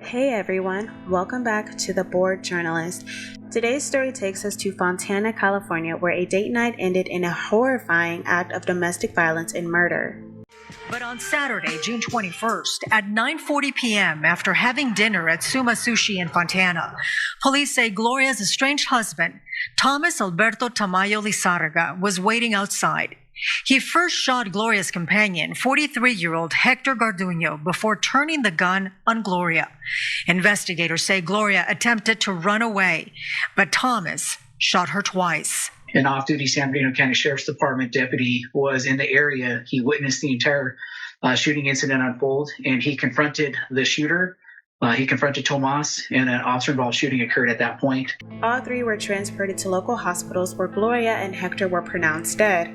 Hey everyone, welcome back to The Bored Journalist. Today's story takes us to Fontana, California, where a date night ended in a horrifying act of domestic violence and murder. But on Saturday, June 21st, at 9:40 p.m., after having dinner at Suma Sushi in Fontana, police say Gloria's estranged husband, Tomas Alberto Tamayo Lizarraga, was waiting outside. He first shot Gloria's companion, 43-year-old Hector Garduno, before turning the gun on Gloria. Investigators say Gloria attempted to run away, but Thomas shot her twice. An off-duty San Bernardino County Sheriff's Department deputy was in the area. He witnessed the entire shooting incident unfold, and he confronted the shooter. He confronted Tomas, and an officer-involved shooting occurred at that point. All three were transported to local hospitals where Gloria and Hector were pronounced dead.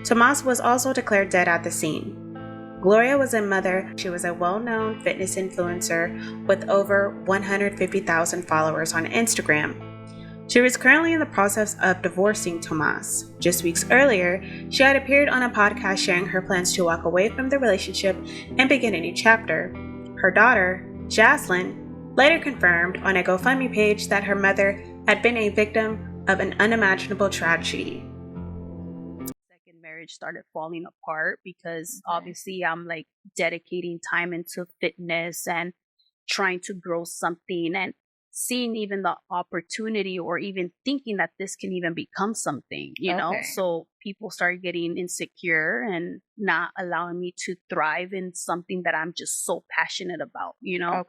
Tomas was also declared dead at the scene. Gloria was a mother. She was a well-known fitness influencer with over 150,000 followers on Instagram. She was currently in the process of divorcing Tomas. Just weeks earlier, she had appeared on a podcast sharing her plans to walk away from the relationship and begin a new chapter. Her daughter, Jaslyn, later confirmed on a GoFundMe page that her mother had been a victim of an unimaginable tragedy. Marriage started falling apart because obviously I'm like dedicating time into fitness and trying to grow something and seeing even the opportunity or even thinking that this can even become something, you know? So people started getting insecure and not allowing me to thrive in something that I'm just so passionate about, you know?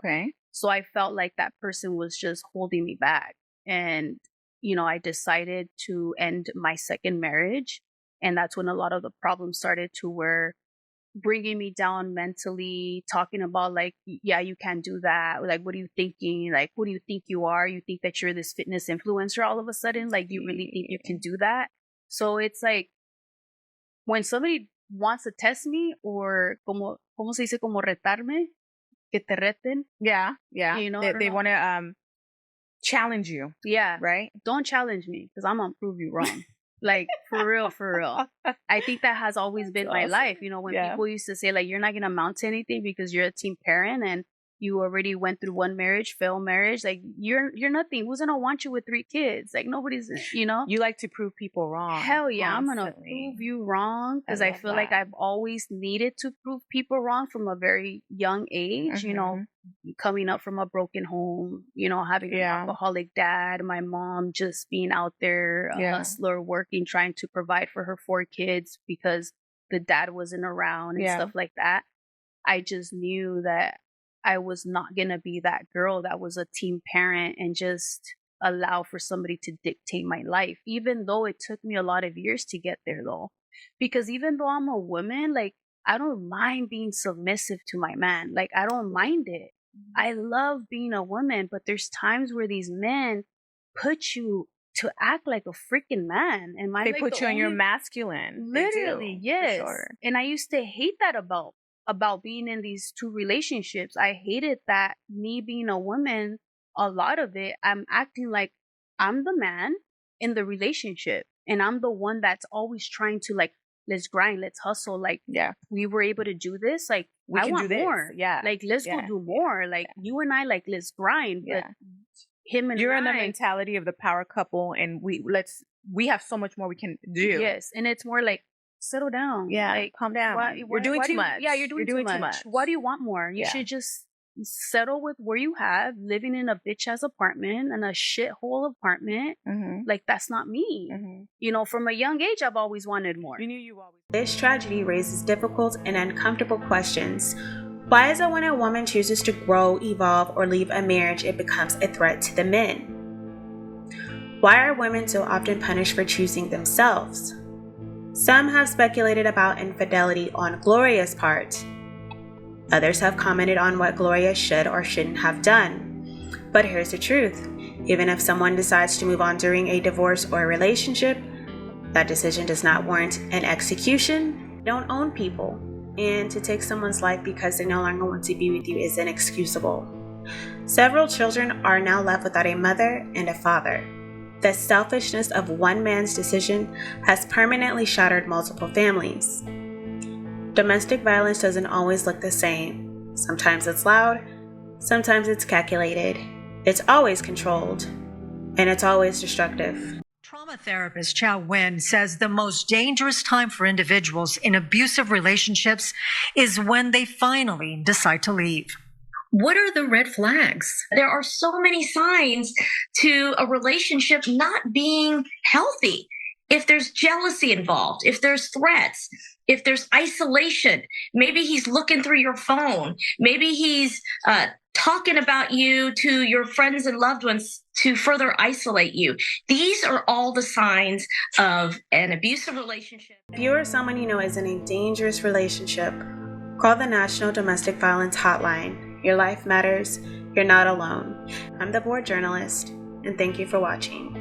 So I felt like that person was just holding me back. And, you know, I decided to end my second marriage. And that's when a lot of the problems started to were bringing me down mentally, talking about like, yeah, you can't do that. Like, what are you thinking? Like, who do you think you are? You think that you're this fitness influencer all of a sudden? Like, do you really think you can do that? So it's like, when somebody wants to test me or como se dice, como retarme, que te reten. Yeah. You know, they want to challenge you. Yeah. Right? Don't challenge me because I'm going to prove you wrong. Like, for real. I think that has always been my life. You know, when people used to say, like, you're not going to amount to anything because you're a teen parent and you already went through one marriage, failed marriage. Like, you're nothing. Who's going to want you with 3 kids? Like, nobody's, you know? You like to prove people wrong. Hell yeah. Constantly. I'm going to prove you wrong because I feel like I've always needed to prove people wrong from a very young age, you know, coming up from a broken home, you know, having an alcoholic dad, my mom just being out there, a hustler, working, trying to provide for her 4 kids because the dad wasn't around and stuff like that. I just knew that I was not going to be that girl that was a teen parent and just allow for somebody to dictate my life, even though it took me a lot of years to get there though. Because even though I'm a woman, like, I don't mind being submissive to my man. Like, I don't mind it. I love being a woman, but there's times where these men put you to act like a freaking man. And they put you on your masculine. Literally, yes. Sure. And I used to hate that about being in these 2 relationships. I hated that me being a woman, a lot of it, I'm acting like I'm the man in the relationship. And I'm the one that's always trying to like, let's grind, let's hustle. Like, we were able to do this. Like, we can do this. More. Yeah. Like, let's go do more. Like, you and I, like, let's grind. But him and you're in the mentality of the power couple, and we have so much more we can do. Yes. And it's more like, settle down. Yeah. Like, calm down. You're doing too much. Yeah, you're doing too much. Why do you want more? You should just settle with where you have, living in a bitch-ass apartment and a shithole apartment. Like, that's not me. You know, from a young age, I've always wanted more. This tragedy raises difficult and uncomfortable questions. Why is it when a woman chooses to grow, evolve, or leave a marriage, it becomes a threat to the men? Why are women so often punished for choosing themselves? Some have speculated about infidelity on Gloria's part. Others have commented on what Gloria should or shouldn't have done. But here's the truth. Even if someone decides to move on during a divorce or a relationship, that decision does not warrant an execution. Don't own people. And to take someone's life because they no longer want to be with you is inexcusable. Several children are now left without a mother and a father. The selfishness of one man's decision has permanently shattered multiple families. Domestic violence doesn't always look the same. Sometimes it's loud, Sometimes it's calculated, it's always controlled, and it's always destructive. Trauma therapist Chow Win says the most dangerous time for individuals in abusive relationships is when they finally decide to leave. What are the red flags? There are so many signs to a relationship not being healthy. If there's jealousy involved, if there's threats, if there's isolation, maybe he's looking through your phone, maybe he's talking about you to your friends and loved ones to further isolate you. These are all the signs of an abusive relationship. If you or someone you know is in a dangerous relationship, call the National Domestic Violence Hotline. Your life matters. You're not alone. I'm the board journalist, and thank you for watching.